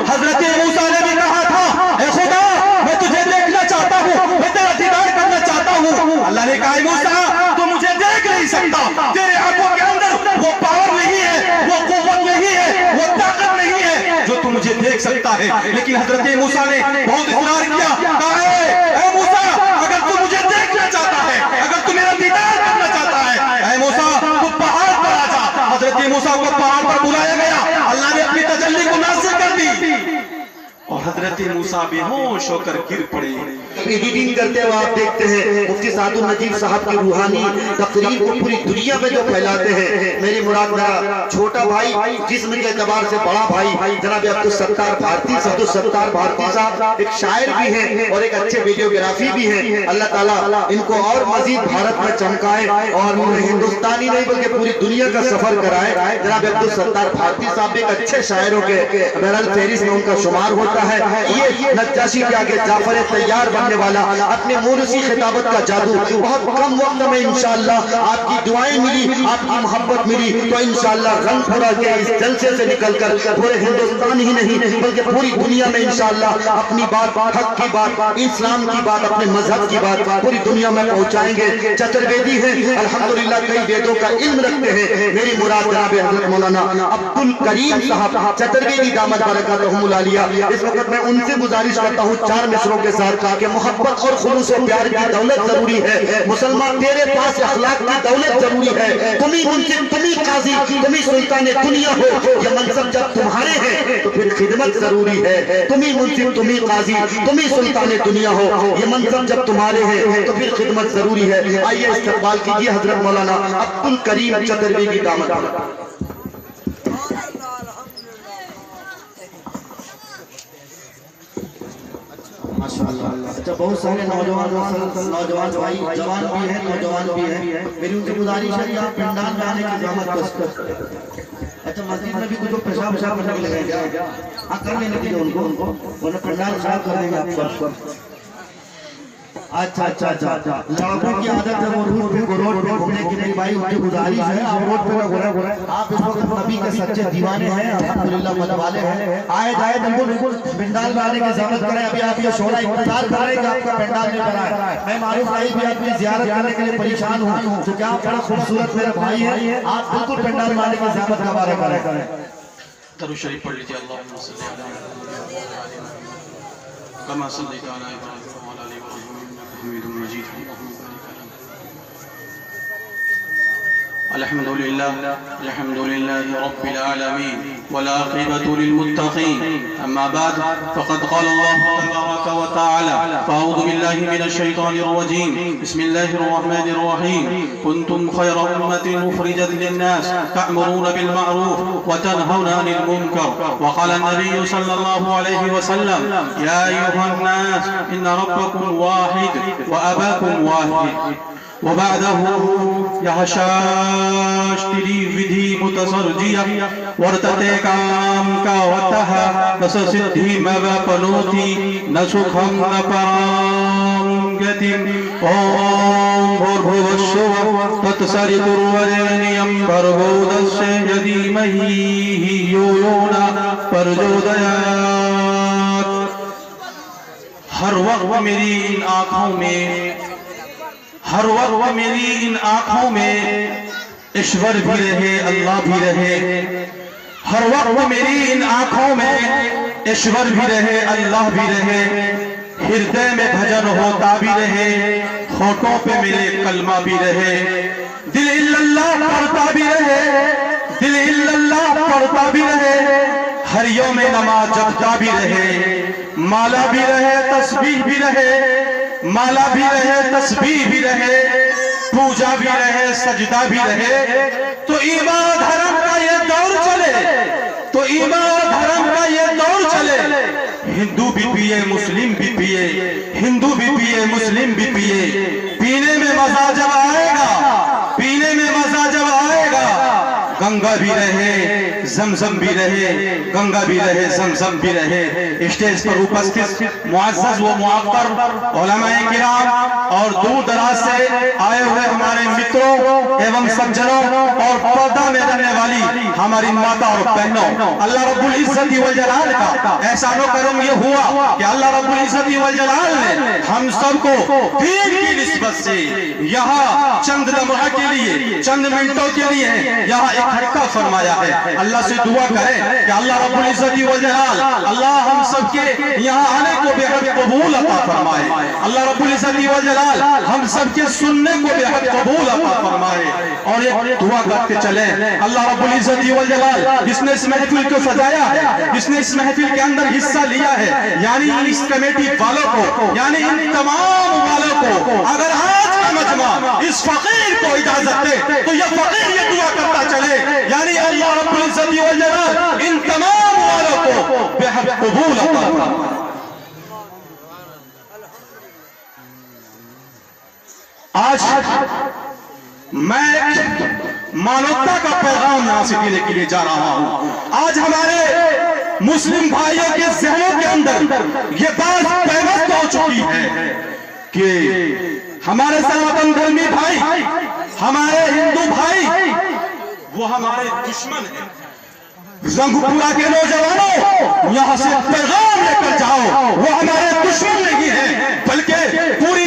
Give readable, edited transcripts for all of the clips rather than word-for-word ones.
हजरत मूसा ने भी कहा था, ऐ खुदा मैं तुझे देखना चाहता हूँ, मैं तेरा दीदार करना चाहता हूँ। अल्लाह ने कहा मूसा तू मुझे देख नहीं सकता, तेरे आंखों के अंदर वो पावर नहीं है, वो कुव्वत नहीं है, वो ताकत नहीं है जो तू मुझे देख सकता है। लेकिन हजरत मूसा ने बहुत इकरार किया, कहा ऐ मूसा अगर तू मुझे देखना चाहता है, अगर तू मेरा दीदार करना चाहता है, ऐ मूसा तू पहाड़ पर आ जा। हजरत मूसा को पहाड़ पर बुलाया गया, अल्लाह ने अपनी तजल्ली को नासिल कर दी और हजरत मूसा बेहोश होकर गिर पड़े। एडिटिंग करते हुए आप देखते हैं मुफ्ती सादुल नजीब साहब की रूहानी तकरीर को पूरी दुनिया में जो फैलाते हैं। मेरी मुराद मेरा छोटा भाई, जिस्म के एतबार से बड़ा भाई जनाब अब्दुल सत्तार भारती साहब एक शायर भी हैं और एक अच्छे वीडियोग्राफी भी हैं। अल्लाह ताला इनको और मजीद भारत में चमकाए और हिंदुस्तानी नहीं बल्कि पूरी दुनिया का सफर कराए। जनाब अब्दुल सत्तार भारती साहब एक अच्छे शायरों के बहरहाल फहरिस्त में उनका शुमार होता है। ये नज्जाशी के आगे जाफर तैयार बनने वाला, अपने मुर्सी खिताबत का जादू बहुत कम वक्त में इंशाअल्लाह आपकी दुआएं मिली, आपकी मोहब्बत मिली तो इंशाअल्लाह रंगपुरा के इस जलसे से निकलकर पूरे हिंदुस्तान ही नहीं बल्कि पूरी दुनिया में इंशाअल्लाह अपनी बात, हक की बात, इस्लाम की बात, अपने मजहब की बात पूरी दुनिया में पहुंचाएंगे। चतुर्वेदी हैं अल्हम्दुलिल्लाह, कई वेदों का इल्म रखते हैं। मेरी मुराद जनाब हज़रत मौलाना अब्दुल करीम साहब चतुर्वेदी दामद बरकातहुमुल आलिया। इस वक्त मैं उनसे गुजारिश करता हूँ 4 मिसरों के साथ कि मोहब्बत और खुलूस और प्यार की दौलत जरूरी है। मुसलमान तेरे पास अखलाक की दौलत जरूरी है। तुम्ही मुंसिफ, तुम्ही काजी, तुम्ही सुल्तान दुनिया हो, ये मनसब जब तुम्हारे हैं तो फिर खिदमत जरूरी है। तुम्ही मुंसिफ, तुम्ही काजी, तुम्ही सुल्तान दुनिया हो, ये मनसब जब तुम्हारे हैं तो फिर खिदमत जरूरी है। आइए इस्तकबाल कीजिए हजरत मौलाना अब्दुल करीम चतुर्वेदी दामद। अच्छा, बहुत सारे नौजवान भाई जवान भी हैं, नौजवान भी हैं। मेरी उनसे गुजारिश है कि आप पंडाल में आने की जहमत करें। अच्छा, मस्जिद में भी कुछ पेशाब करने लगे क्या? हाँ, कर लेने दीजिए उनको वरना पंडाल खराब कर देंगे आपको। अच्छा, लड़कों की आदत है वो रोड पे घूमने की। नहीं भाई, उनकी गुजारिश है आप रोड पे ना घूमें। आप इस वक्त नबी के सच्चे दीवाने हैं, अल्हम्दुलिल्लाह मत वाले हैं। आए जाए बिल्कुल पंडाल में आने की ज़रूरत करें। अभी आप ये शोरा इंतजार कर रहे हैं कि आपका पंडाल में बना है। मैं मारूफ भाई भी आपकी ज़ियारत करने के लिए परेशान हूँ, तो क्या आप बड़ा खूबसूरत मेरे भाई हैं, आप बिल्कुल पंडाल में आने की ज़रूरत का बारे करें। दरूद शरीफ पढ़ लीजिए। अल्लाहुम्मा सल्ली अला कमा सल्लैता अला इब्राहीम व अला आलि इब्राहीम इन्नका हमीदुम मजीद। अल्हम्दुलिल्लाहि रब्बिल आलमीन वल आक़िबतु लिल मुत्तक़ीन। अम्मा बाद फ़क़द क़ाल अल्लाहु तबारक व तआला फ़अऊज़ु बिल्लाहि मिनश शैतानिर रजीम बिस्मिल्लाहिर रहमानिर रहीम कुन्तुम खैरा उम्मतिन उख़रिजत लिन्नास तअमुरूना बिल मअरूफ व तनहौना अनिल मुनकर व क़ाला नबी सल्लल्लाहु अलैहि वसल्लम या अय्युहन नास इन्न रब्बकुम वाहिद व अबाकुम वाहिद वबादहु यहशाश्तिरी विधि मुतसर्जिया वर्तते काम का वतः नस सिद्धि मवपनोति न सुखम न परां गतिम। ओम भूर्भुवस्सुवः तत्सवितुर्वरेण्यं भर्गो तस्य धीमहि यो न प्रचोदयात्। हर वक्त मेरी इन आँखों में ईश्वर भी रहे, अल्लाह भी रहे। हर वक्त मेरी इन आँखों में ईश्वर भी रहे, अल्लाह भी रहे। हृदय में भजन होता भी रहे, होठों पे मेरे कलमा भी रहे। दिल इल्लल्लाह पढ़ता भी रहे, दिल इल्लल्लाह पढ़ता भी रहे। हरियों में नमाज जपता भी रहे, माला भी रहे, तस्बीह भी रहे। माला भी रहे, तस्बीह भी रहे, पूजा भी रहे, सजदा भी रहे। तो ईमान धर्म का ये दौर चले, तो ईमान धर्म का ये दौर चले। हिंदू भी पिए, मुस्लिम भी पिए, हिंदू भी पिए, मुस्लिम भी पिए। पीने में मजा जब आएगा, पीने में मजा जब आएगा, गंगा भी रहे, जमजम भी रहे, गंगा भी रहे, जमजम भी रहे। स्टेज पर उपस्थित मुअज़्ज़ज़ व मुअक्कर उलमाए किराम और दूर दराज से आए हुए हमारे मित्रों एवं सज्जनों और पर्दा में रहने वाली हमारी माता और बहनों, अल्लाह रब्बुल इज्जत वल जलाल का एहसान व करम ये हुआ कि अल्लाह रब्बुल इज्जत वल जलाल ने हम सबको दीन की निस्बत से यहाँ चंद लम्हा के लिए, चंद मिनटों के लिए यहाँ इकट्ठा फरमाया है। अल्लाह से दुआ करें कि अल्लाह रब्बुल इज्जत वल जलाल अल्लाह हम सबके यहाँ आने को बेहद कबूल अता फरमाए। अल्लाह रब्बुल इज्जत वल जलाल हम सबके सुनने को बेहद कबूल अता फरमाए। और एक दुआ करते चले, अल्लाह रब्बुल इज्जत वल जलाल जिसने इस महफिल को सजाया है, जिसने इस महफिल के अंदर हिस्सा लिया है, यानी इस कमेटी वालों को, यानी इन तमाम वालों को, अगर आज का मजमा इस फकीर को इजाजत दे तो यह फकीर ये दुआ करता चले, यानी अल्लाह रब्बुल इज्जत वल जलाल इन तमाम वालों को बेहद कबूल अता फरमाए। आज मैं मानवता का पैगाम यहाँ से देने के लिए जा रहा हूँ। आज हमारे मुस्लिम भाइयों के जहनों के अंदर ये बात पैवस्त हो चुकी है कि हमारे सनातन धर्मी भाई, हमारे हिंदू भाई वो हमारे दुश्मन हैं। रंगपुरा के नौजवानों यहाँ से पैगाम लेकर जाओ, वो हमारे दुश्मन नहीं है, बल्कि पूरी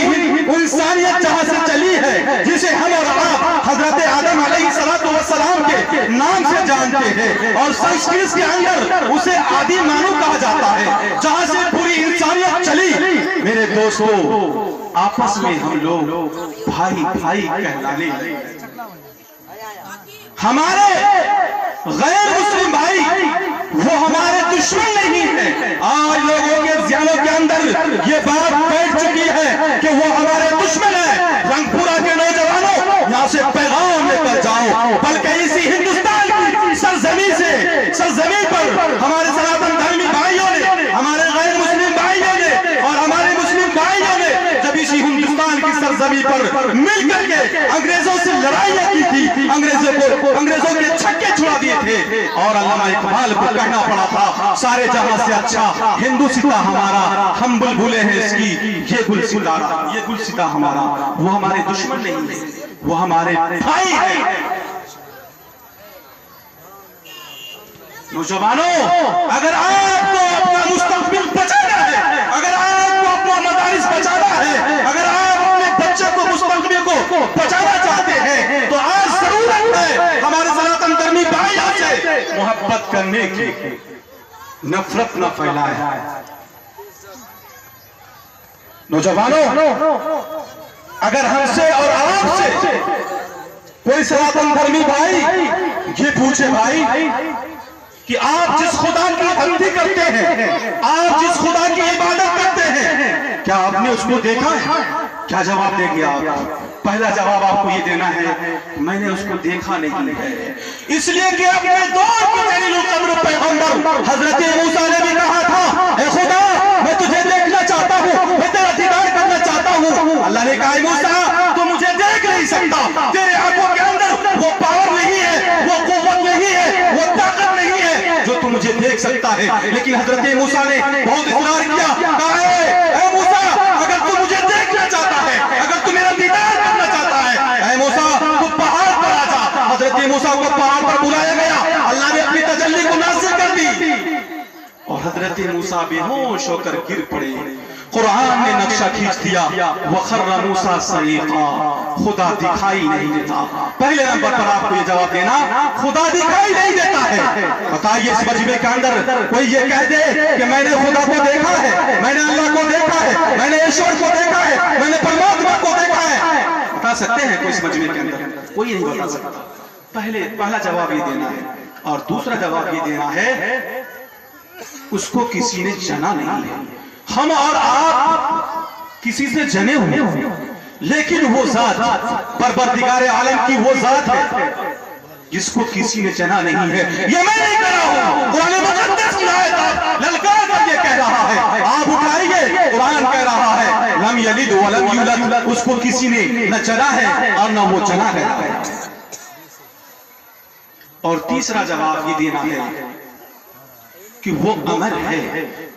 इंसानियत जहाँ से चली है, जिसे हम और आप हजरत आदम अलैहिस्सलातु वस्सलाम के नाम से जानते हैं और संस्कृत के अंदर उसे आदि मानव कहा जाता है, जहाँ से पूरी इंसानियत चली। मेरे दोस्तों, आपस में हम लोग भाई भाई कहलाने लगे। हमारे गैर मुस्लिम भाई वो हमारे दुश्मन नहीं है। आज लोगों के ज़हनों के अंदर ये बात बैठ चुकी है कि वो हमारे दुश्मन है। रंगपुरा के नौजवानों यहाँ से पैगाम लेकर जाओ, बल्कि इसी हिंदुस्तान की सरजमीन पर हमारे सनातन धर्मी भाइयों ने, हमारे गैर मुस्लिम भाइयों ने और हमारे मुस्लिम भाइयों ने जब इसी हिंदुस्तान की सरजमीन पर मिल करके अंग्रेजों से लड़ाइयाँ की थी, अंग्रेजों के छक्के छुड़ा दिए थे और अल्लामा इकबाल को कहना पड़ा था, सारे जहां से अच्छा हिंदू सीता हमारा, हम बुलबुले हैं इसकी, ये गुल सीता हमारा। वो हमारे दुश्मन नहीं है, वो हमारे भाई है। नौजवानों, अगर आपको अपना मुस्तकबिल बचाना है, अगर आपको अपना मदारिस बचाना है, अगर आप अपने बच्चे को मुस्तकबिल को बचाना चाहते हैं, तो आज जरूरत है हमारे सनातन धर्मी भाइयों से मोहब्बत करने की, नफरत न फैलाए। नौजवानों, अगर हमसे और आपसे कोई सनातन धर्मी भाई ये पूछे भाई कि आप जिस खुदा की भक्ति करते हैं, आप जिस खुदा की इबादत करते हैं, क्या आपने उसको देखा है? क्या जवाब देंगे आप? पहला जवाब आपको ये देना है, मैंने उसको देखा नहीं है, इसलिए कि अपने दौर के जलील कद्र पैगंबर हजरत मूसा ने भी कहा था, ए खुदा मैं तुझे देखना चाहता हूँ, मैं तेरा दीदार करना चाहता हूँ। अल्लाह ने कहा, मूसा तू मुझे देख नहीं सकता, तेरे आंखों के अंदर वो पावर नहीं है, वो कुव्वत नहीं है, वो ताकत नहीं है जो तू मुझे देख सकता है। लेकिन हजरत मूसा ने बहुत इकरार किया, कहा है मूसा अगर तू मुझे देखना चाहता है, अगर तू मेरा दीदार करना चाहता है, ऐ मूसा तू पहाड़ पर आ जा। हजरत मूसा को पहाड़ पर बुलाया गया, अल्लाह ने अपनी तजल्ली को नासिर कर दी और हजरत मूसा बेहोश होकर गिर पड़े। कुरान ने नक्शा खींच दिया, वखर्रा मूसा सईक़ा, खुदा दिखाई नहीं देता। पहले नंबर पर आपको ये जवाब देना, खुदा दिखाई नहीं देता है। बताइए इस मजमे के अंदर कोई ये कह दे कि मैंने खुदा को देखा है, मैंने अल्लाह को देखा है, मैंने ईश्वर को देखा है, मैंने परमात्मा को देखा है? बता सकते हैं कोई इस मजमे के अंदर? कोई नहीं बता सकता। पहला जवाब ये देना है और दूसरा जवाब ये देना है, उसको किसी ने जना नहीं है। हम और आप किसी से जने हुए हैं, लेकिन वो जात परवरदिगार आलम की वो जात है जिसको किसी ने जना नहीं है। ये मैं नहीं कह रहा हूं, कुरान मुक़द्दस की आयत ललकार कर ये कह रहा है, आप उठाइए, कुरान कह रहा है लम यलिद व लम यूलद, उसको किसी ने न जना है और न वो जना है। और तीसरा जवाब ये देना है कि वो अमर है,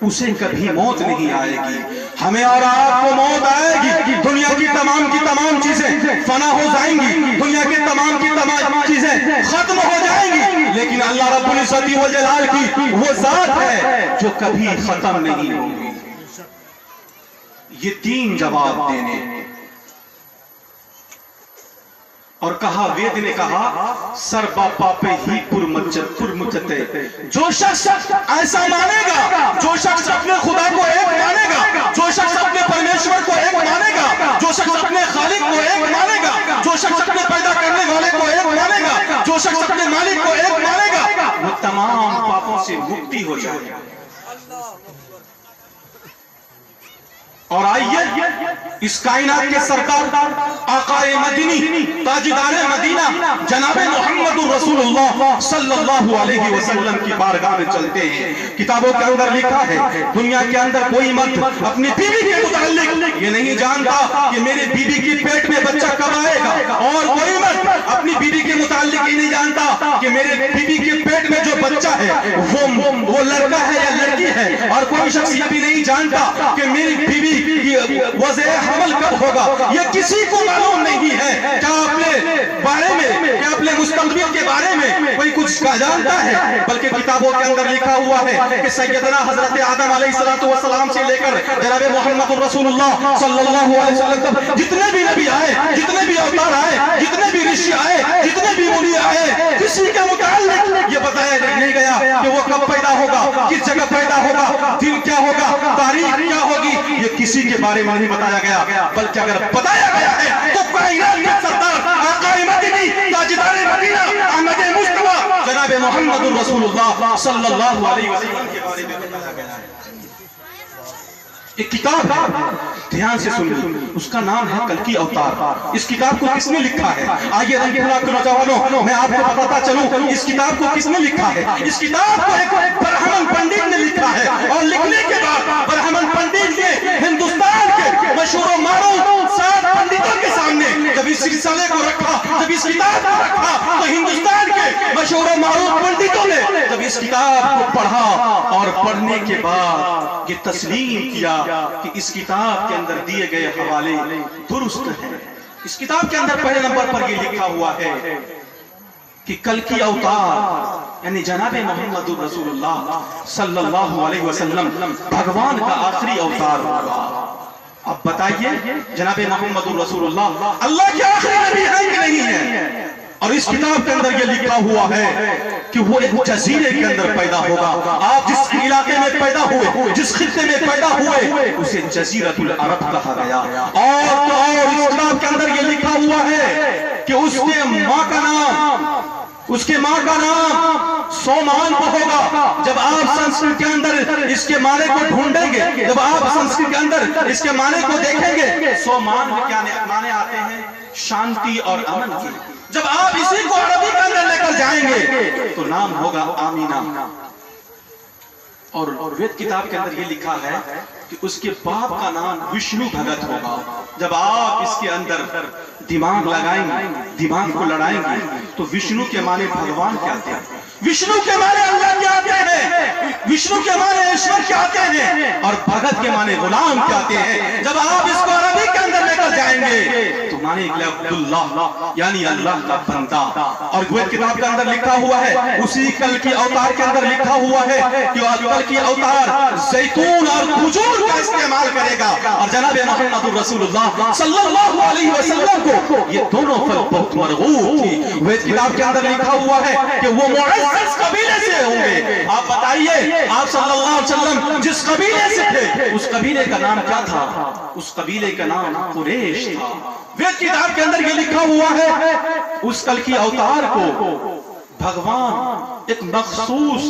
उसे कभी मौत नहीं आएगी। हमें और आपको मौत आएगी, दुनिया की तमाम चीजें फना हो जाएंगी, दुनिया की तमाम चीजें खत्म हो जाएंगी, लेकिन अल्लाह रब्बुल इज्जत व जलाल की वो जात है जो कभी खत्म नहीं होगी। ये तीन जवाब देने और कहा, वेद ने कहा सर बापा पे ही पुरमुचते, जो शख्स ऐसा मानेगा, जो शख्स अपने खुदा को एक मानेगा, जो शख्स अपने परमेश्वर को एक मानेगा, जो शख्स अपने खालिक को एक मानेगा, जो शख्स अपने पैदा करने वाले को एक मानेगा, जो शख्स अपने मालिक को एक मानेगा, वो तमाम पापों से मुक्ति हो जाएगा। और आइए इस कायनात के सरकार आकाए मदीनी ताजदारे मदीना जनाबे मोहम्मदुर रसूलुल्लाह सल्लल्लाहु अलैहि वसल्लम की बारगाह में चलते हैं। किताबों के अंदर लिखा है, दुनिया के अंदर कोई मर्द अपनी बीवी के मुताल्लिक ये नहीं जानता कि मेरे बीवी की पेट में बच्चा कब आएगा, और कोई मर्द अपनी बीवी के मुताल्लिक ये नहीं जानता कि मेरे बीवी के पेट में जो बच्चा है वो लड़का है या लड़की है, और कोई शख्स ये भी नहीं जानता कि मेरी बीवी वज़े हमल कब होगा, ये किसी को मालूम नहीं है। क्या अपने बारे में, क्या अपने मुस्तक़बिल के बारे में कोई कुछ जानता है? बल्कि किताबों के अंदर लिखा हुआ है कि सैयदना हजरत आदम अलैहिस्सलातु वस्सलाम से लेकर जनाब मोहम्मद रसूलुल्लाह सल्लल्लाहु अलैहि वसल्लम तक जितने भी नबी आए, जितने भी अवतार आए, जितने भी ऋषि आए, जितने भी मुनि आए, किसी के मुताल्लिक ये बताया नहीं गया कि वो कब पैदा होगा, किस जगह पैदा होगा, दिन क्या होगा, तारीख क्या होगी, ये किसी के बारे में नहीं बताया गया। बल्कि अगर बताया गया है तो कायनात के सरदार आकाए मदीनी ताजदारे मदीना अहमद मुस्तफा जनाब मोहम्मद रसूलुल्लाह सल्लल्लाहु अलैहि वसल्लम के बारे में बताया गया है। एक किताब है, ध्यान से सुनिए, उसका नाम है कल की अवतार। इस किताब को किसने लिखा है? आइए रंगीला के नौजवानों, मैं आपको बताता चलूं इस किताब को किसने लिखा है। इस किताब को एक ब्राह्मण पंडित ने लिखा है, और लिखने के बाद ब्राह्मण पंडित ने हिंदुस्तान के मशहूर मारूफ 7 पंडितों के सामने जब इस सिलसिले को रखा, जब इस किताब को रखा, तो हिंदुस्तान के मशहूर मारूफ पंडितों ने जब इस किताब को पढ़ा और पढ़ने के बाद ये तस्लीम किया कि इस किताब के अंदर दिए गए हवाले दुरुस्त हैं। इस किताब के अंदर पहले नंबर पर यह लिखा हुआ है कि कल की अवतार यानी जनाबे मोहम्मद रसूलुल्लाह सल्लल्लाहु अलैहि वसल्लम भगवान का आखिरी अवतार होगा। अब बताइए, जनाबे मोहम्मद रसूलुल्लाह अल्लाह के आखिरी नबी हैं कि नहीं है? और इस किताब के अंदर ये लिखा हुआ है कि वो एक जजीरे के अंदर पैदा होगा। आप जिस इलाके में पैदा हुए, जिस खित्ते में पैदा हुए, उसे जजीरतुल अरब कहा गया। और इस किताब के अंदर ये लिखा हुआ है कि उसके माँ का नाम सोमान होगा। जब आप संस्कृत के अंदर इसके माने को ढूंढेंगे, जब आप संस्कृत के अंदर इसके माने को देखेंगे, सोमान के क्या माने आते हैं? शांति और अमन की। जब आप इसी को अरबी के अंदर लेकर जाएंगे तो नाम होगा आमीना। और वेद किताब के अंदर ये लिखा है कि उसके बाप का नाम विष्णु भगत होगा। जब आप इसके अंदर दिमाग लगाएंगे, दिमाग को लड़ाएंगे, तो विष्णु के माने भगवान क्या आते हैं, विष्णु के माने अल्लाह क्या आते हैं, विष्णु के माने ईश्वर क्या आते हैं, और भगत के माने गुलाम क्या आते हैं। जब आप इसको अरबी के अंदर लेकर जाएंगे तो माने अब्दुल्लाह यानी अल्लाह का बंदा। और वेद किताब के अंदर लिखा हुआ है, उसी कल की अवतार के अंदर लिखा हुआ है कि कल की अवतार जैतून और खजूर का इस्तेमाल करेगा। और जनाब मोहम्मद रसूलुल्लाह सल्लल्लाहु अलैहि वसल्लम को ये दोनों फल बहुत मरगूब थी। वेद किताब के अंदर लिखा हुआ है कि वो मुअज़्ज़ज़ कबीले से होंगे। आप बताइए, आप सल्लल्लाहु अलैहि वसल्लम जिस कबीले से थे, उस कबीले का नाम क्या था? उस कबीले का नाम कुरैश था। वेद किताब के अंदर ये लिखा हुआ है उस कल की अवतार को भगवान एक मखसूस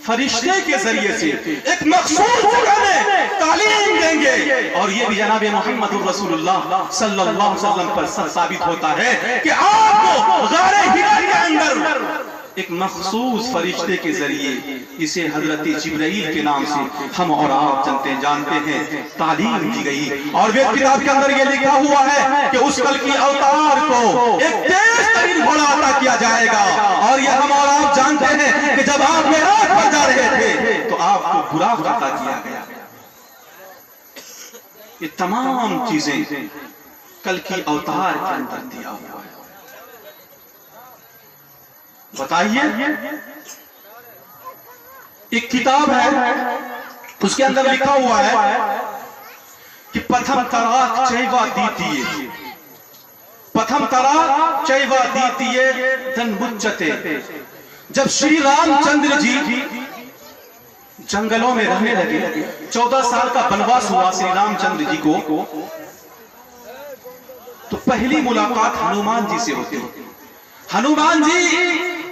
फरिश्ते के जरिए से एक मखसूस जगह में तालीम देंगे। और ये भी जनाब मोहम्मद रसूलुल्लाह सल्लल्लाहु अलैहि वसल्लम पर साबित होता है कि आपको गारे हिरा के अंदर एक मखसूस फरिश्ते के जरिए इसे हजरत जिब्राइल के नाम से हम और आप जानते हैं तालीम दी गई। और वे किताब के अंदर ये लिखा हुआ है कि उस कल की अवतार को एक तेज तरीन घोड़ा अता किया जाएगा। और ये हम और आप जानते हैं कि जब आप मेराज पर जा रहे थे तो आपको बुराक अता किया गया। ये तमाम चीजें कल की अवतार के अंदर दिया हुआ है। बताइए, एक किताब है उसके अंदर लिखा हुआ है कि प्रथम तराक चैवा दीतिये, प्रथम तराक चैवा दीतिये धन बुच्चते। जब श्री रामचंद्र जी जंगलों में रहने लगे, 14 साल का वनवास हुआ श्री रामचंद्र जी को, तो पहली मुलाकात हनुमान जी से होती है। हनुमान जी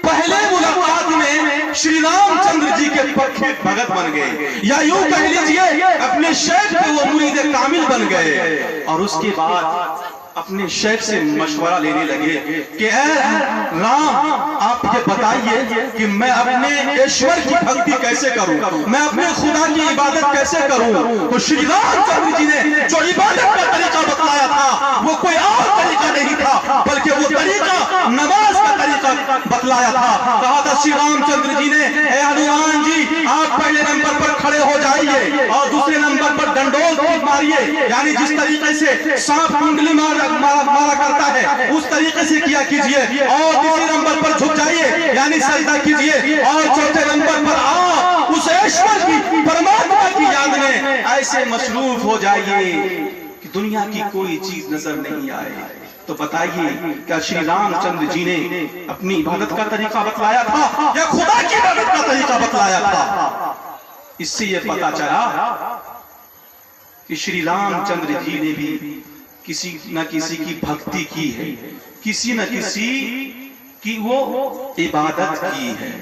पहले मुलाकात में श्री रामचंद्र जी के पक्के भगत बन गए, या यूं कह लीजिए अपने शेख पे वो मुरीद कामिल बन गए। और उसके बाद अपने शेख से मशवरा लेने लगे कि राम, आप ये बताइए कि मैं अपने ईश्वर की भक्ति कैसे करूं, मैं अपने खुदा की इबादत कैसे करूं। तो श्री रामचंद्र जी ने जो इबादत का तरीका बतलाया था वो कोई और तरीका नहीं था, बल्कि वो तरीका नमाज का तरीका बतलाया था। कहा था श्री रामचंद्र जी ने, हनुमान जी आप पहले नंबर पर खड़े हो जाइए और दूसरे नंबर पर डंडोल मारिए, यानी जिस तरीके से सांप कुंडली मारा करता है उस तरीके से किया कीजिए। और तीसरे नंबर पर झुक जाइए यानी सजदा कीजिए। और चौथे नंबर पर आप उस ईश्वर की, परमात्मा की याद में ऐसे मशरूफ हो जाइए कि दुनिया की कोई चीज नजर नहीं आए। तो बताइए, क्या श्री रामचंद्र जी ने अपनी इबादत का तरीका बतलाया था या खुदा की इबादत का तरीका बतलाया था? इससे यह पता चला कि श्री रामचंद्र जी ने भी किसी न किसी की भक्ति की है, किसी न किसी की वो इबादत की है।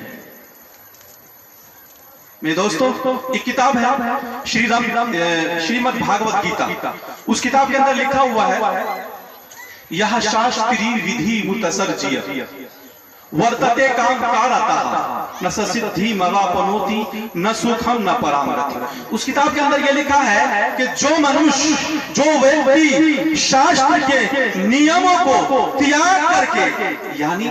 मेरे दोस्तों, एक किताब है श्रीमद् भागवत गीता, उस किताब के अंदर लिखा हुआ है, यह शास्त्रीय विधि मुतसर्जिय वर्तते काम कारता न सिद्धि मवापनोति न सुखम न परामरति। उस किताब के अंदर यह लिखा है कि जो मनुष्य, जो व्यक्ति शास्त्र के नियमों को त्याग करके, यानी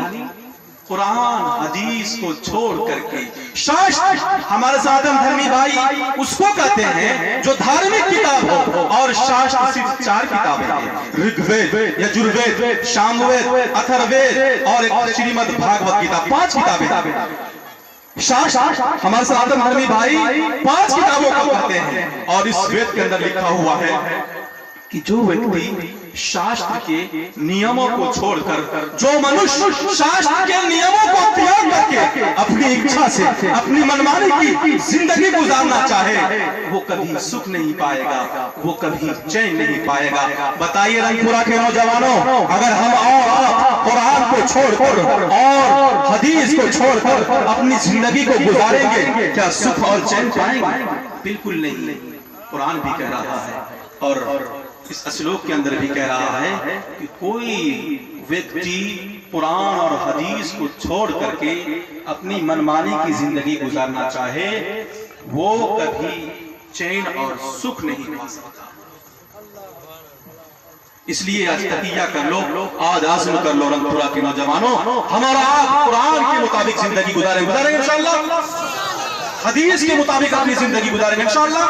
कुरान हदीस को छोड़ करके, शास्त्र हमारे साधन धर्मी भाई उसको कहते हैं जो धार्मिक किताब हो। और शास्त्र सिर्फ 4 किताबें हैं, ऋग्वेद, यजुर्वेद, सामवेद, अथर्ववेद और एक श्रीमद् भागवत गीता, 5 किताबें। शास्त्र हमारे साधन धर्मी भाई 5 किताबों को कहते हैं। और इस वेद के अंदर लिखा हुआ है कि जो व्यक्ति शास्त्र के नियमों को छोड़कर, जो मनुष्य शास्त्र के नियमों को त्याग करके अपनी इच्छा से, अपनी मनमानी की जिंदगी गुजारना चाहे, वो कभी सुख नहीं पाएगा, वो कभी चैन नहीं पाएगा। बताइए रंगपुरा के नौजवानों, अगर हम और कुरान को छोड़कर और हदीस को छोड़कर अपनी जिंदगी को गुजारेंगे, क्या सुख और चैन पाएंगे? बिल्कुल नहीं। कुरान भी कह रहा है और इस श्लोक के अंदर भी कह रहा है कि कोई व्यक्ति कुरान और हदीस को छोड़ करके अपनी मनमानी की जिंदगी गुजारना चाहे, वो कभी चैन और सुख नहीं पा सकता। इसलिए आज तकिया कर लो, आज आज़म कर लो रंगपुरा के नौजवानों, हमारा आप कुरान के मुताबिक जिंदगी गुजारेंगे इंशाअल्लाह, हदीस के मुताबिक अपनी जिंदगी गुजारेंगे इंशाअल्लाह।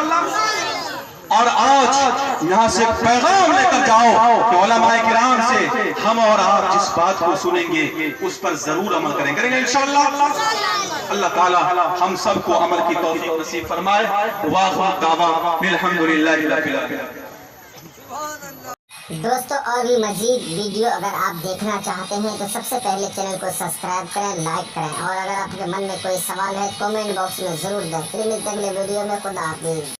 और आज यहाँ से पैगाम लेकर जाओ कि उलमाए किराम से हम और आप जिस बात को सुनेंगे उस पर जरूर अमल करेंगे इंशाअल्लाह। अल्लाह ताला हम सबको अमल की तौफीक नसीब फरमाए। वाह दावा अल्हम्दुलिल्लाहि रब्बिल आलमीन। दोस्तों, और भी मजीद वीडियो अगर आप देखना चाहते हैं तो सबसे पहले चैनल को सब्सक्राइब करें, लाइक करें, और अगर आपके मन में कोई सवाल है कमेंट बॉक्स में जरूर दें। फिर मिलते हैं अगले वीडियो में। खुदा हाफिज़।